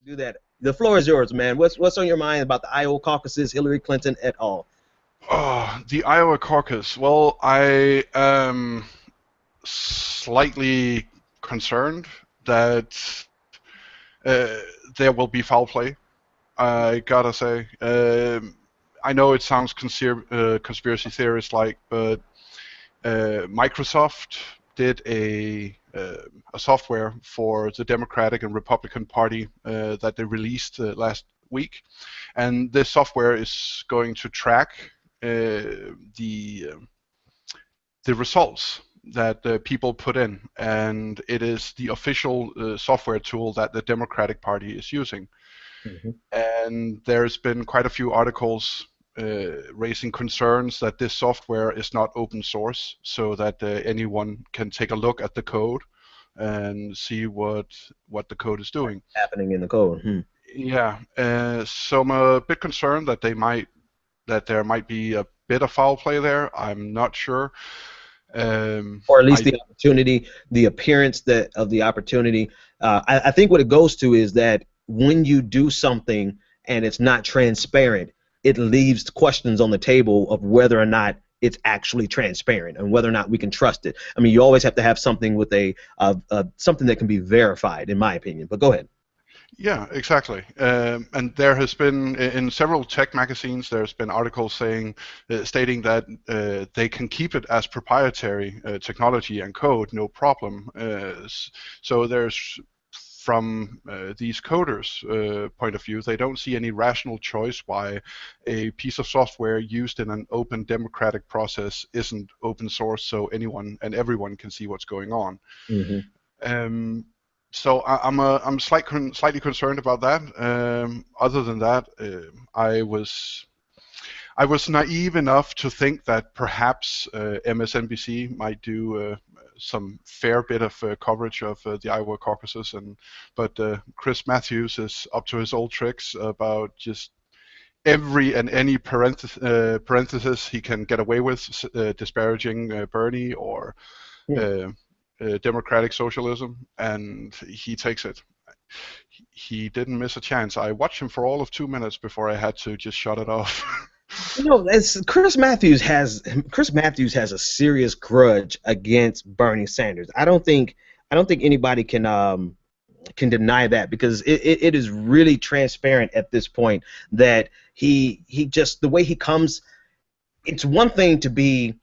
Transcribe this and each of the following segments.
Do that. The floor is yours, man. What's on your mind about the Iowa caucuses, Hillary Clinton et al.? Oh, the Iowa caucus. Well, I am slightly concerned that uh, there will be foul play. I gotta say. I know it sounds conspiracy theorist like, but Microsoft did a software for the Democratic and Republican Party that they released last week, and this software is going to track the results that people put in, and it is the official software tool that the Democratic Party is using. Mhm. And there's been quite a few articles raising concerns that this software is not open source, so that anyone can take a look at the code and see what the code is doing. Happening in the code. Yeah, so I'm a bit concerned that there might be a bit of foul play there. I'm not sure. Or at least I the opportunity, the appearance that of the opportunity. I think what it goes to is that when you do something and it's not transparent, it leaves questions on the table of whether or not it's actually transparent and whether or not we can trust it. I mean, you always have to have something with something that can be verified, in my opinion. But go ahead. Yeah, exactly. And there has been in several tech magazines, there's been articles stating that they can keep it as proprietary technology and code, no problem. So there's from these coders' point of view, they don't see any rational choice why a piece of software used in an open democratic process isn't open source, so anyone and everyone can see what's going on. Hmm. Um, so I'm slightly concerned about that. Other than that, I was naive enough to think that perhaps MSNBC might do some fair bit of coverage of the Iowa caucuses, but Chris Matthews is up to his old tricks about just every and any parenthesis he can get away with, disparaging Bernie or uh, democratic socialism, and he takes it. He didn't miss a chance. I watched him for all of 2 minutes before I had to just shut it off. Chris Matthews has a serious grudge against Bernie Sanders. I don't think anybody can deny that because it is really transparent at this point that he just the way he comes. It's one thing to be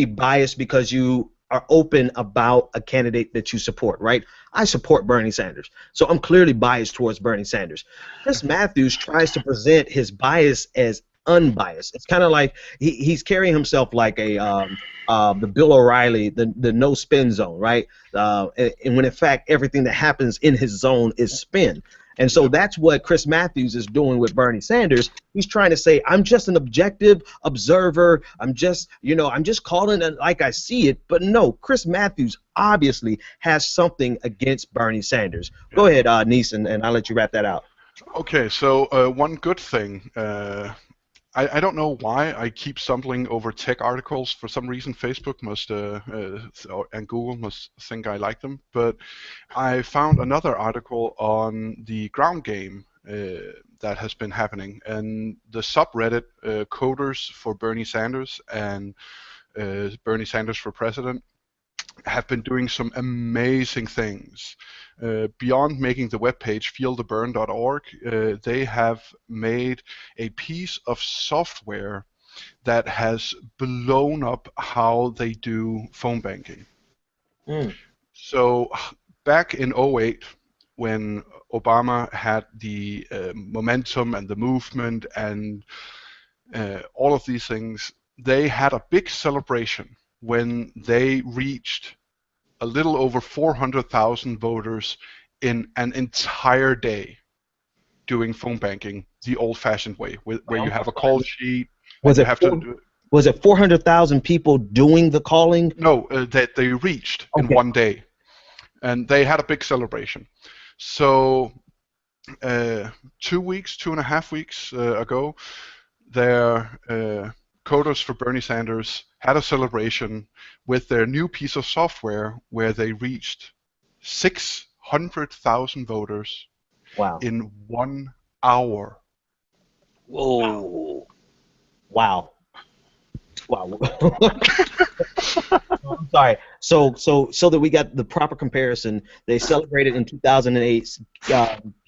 biased because you are open about a candidate that you support, right? I support Bernie Sanders, so I'm clearly biased towards Bernie Sanders. Chris Matthews tries to present his bias as unbiased. It's kind of like he's carrying himself like the Bill O'Reilly, the no spin zone, right? And when in fact everything that happens in his zone is spin. And so Yep. that's what Chris Matthews is doing with Bernie Sanders. He's trying to say, I'm just an objective observer. I'm just calling it like I see it. But no, Chris Matthews obviously has something against Bernie Sanders. Go Yeah. ahead, Neeson, and I'll let you wrap that out. Okay, so one good thing. I don't know why I keep stumbling over tech articles. For some reason, Facebook must and Google must think I like them. But I found another article on the ground game that has been happening, and the subreddit coders for Bernie Sanders and Bernie Sanders for president have been doing some amazing things. Beyond making the webpage feeltheburn.org, they have made a piece of software that has blown up how they do phone banking. Mm. So back in '08, when Obama had the momentum and the movement and all of these things, they had a big celebration when they reached a little over 400,000 voters in an entire day doing phone banking the old-fashioned way, where you I'm have a call sorry. sheet and Was you it have to. four, was it 400,000 people doing the calling? No, that they reached in Okay. one day, and they had a big celebration. So 2 weeks, 2.5 weeks ago, their coders for Bernie Sanders had a celebration with their new piece of software where they reached 600,000 voters Wow. in 1 hour. Whoa. Wow. Wow. I'm sorry. So that we got the proper comparison, they celebrated in 2008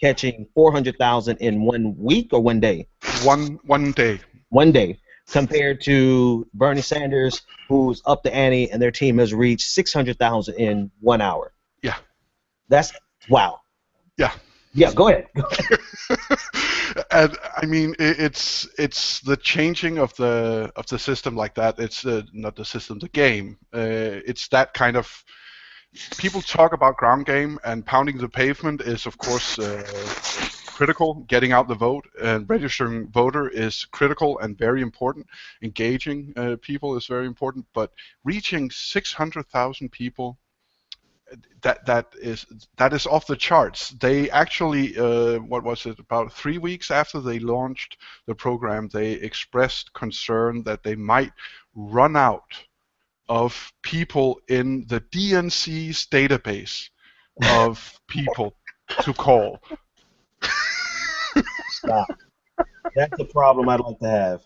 catching 400,000 in 1 week or 1 day. One day. 1 day, compared to Bernie Sanders, who's up the ante, and their team has reached 600,000 in 1 hour. Yeah. That's wow. Yeah. Yeah. Go ahead. And I mean, it's the changing of the system like that. It's not the system, the game. It's that kind of. People talk about ground game, and pounding the pavement is, of course, critical. Getting out the vote and registering voter is critical and very important. Engaging people is very important, but reaching 600,000 people, that is off the charts. They actually, what was it, about 3 weeks after they launched the program, they expressed concern that they might run out of people in the DNC's database of people to call. Stop. That's the problem I'd like to have.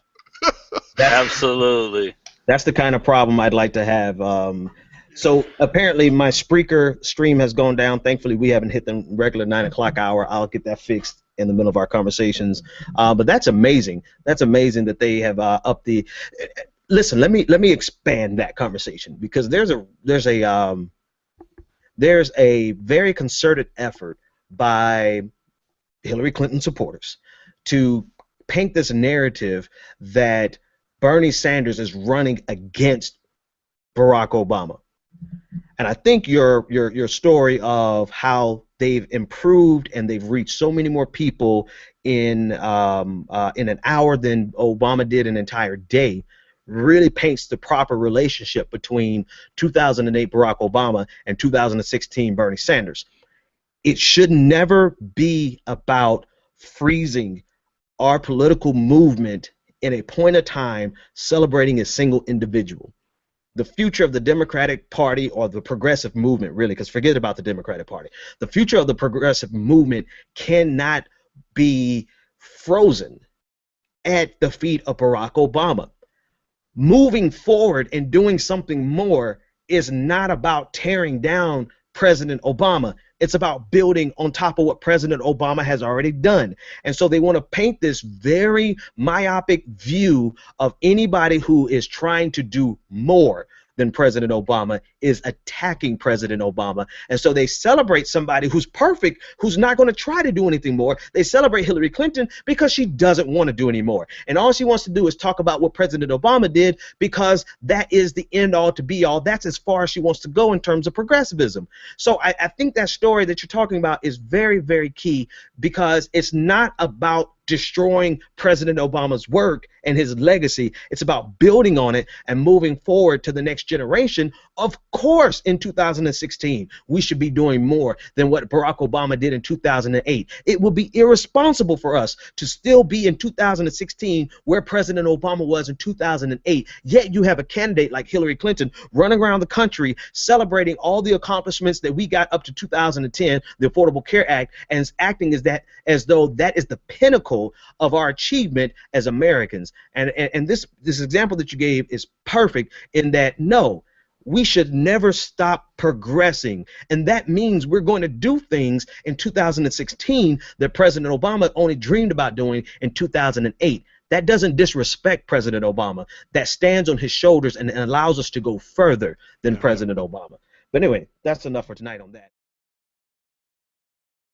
Absolutely. That's the kind of problem I'd like to have. So apparently my Spreaker stream has gone down. Thankfully, we haven't hit the regular 9 o'clock hour. I'll get that fixed in the middle of our conversations. But that's amazing. That's amazing that they have upped the. Listen, let me expand that conversation, because there's a very concerted effort by Hillary Clinton supporters to paint this narrative that Bernie Sanders is running against Barack Obama. And I think your story of how they've improved and they've reached so many more people in an hour than Obama did an entire day really paints the proper relationship between 2008 Barack Obama and 2016 Bernie Sanders. It should never be about freezing our political movement in a point of time celebrating a single individual. The future of the Democratic Party, or the progressive movement, really, because forget about the Democratic Party. The future of the progressive movement cannot be frozen at the feet of Barack Obama. Moving forward and doing something more is not about tearing down President Obama. It's about building on top of what President Obama has already done. And so they want to paint this very myopic view of anybody who is trying to do more than President Obama is attacking President Obama. And so they celebrate somebody who's perfect, who's not going to try to do anything more. They celebrate Hillary Clinton because she doesn't want to do any more. And all she wants to do is talk about what President Obama did, because that is the end all to be all. That's as far as she wants to go in terms of progressivism. So I think that story that you're talking about is very, very key, because it's not about destroying President Obama's work and his legacy. It's about building on it and moving forward to the next generation. Of course, in 2016, we should be doing more than what Barack Obama did in 2008. It would be irresponsible for us to still be in 2016 where President Obama was in 2008, yet you have a candidate like Hillary Clinton running around the country celebrating all the accomplishments that we got up to 2010, the Affordable Care Act, and acting as though that is the pinnacle of our achievement as Americans. And this example that you gave is perfect in that, no, we should never stop progressing. And that means we're going to do things in 2016 that President Obama only dreamed about doing in 2008. That doesn't disrespect President Obama. That stands on his shoulders and allows us to go further than President Obama. But anyway, that's enough for tonight on that.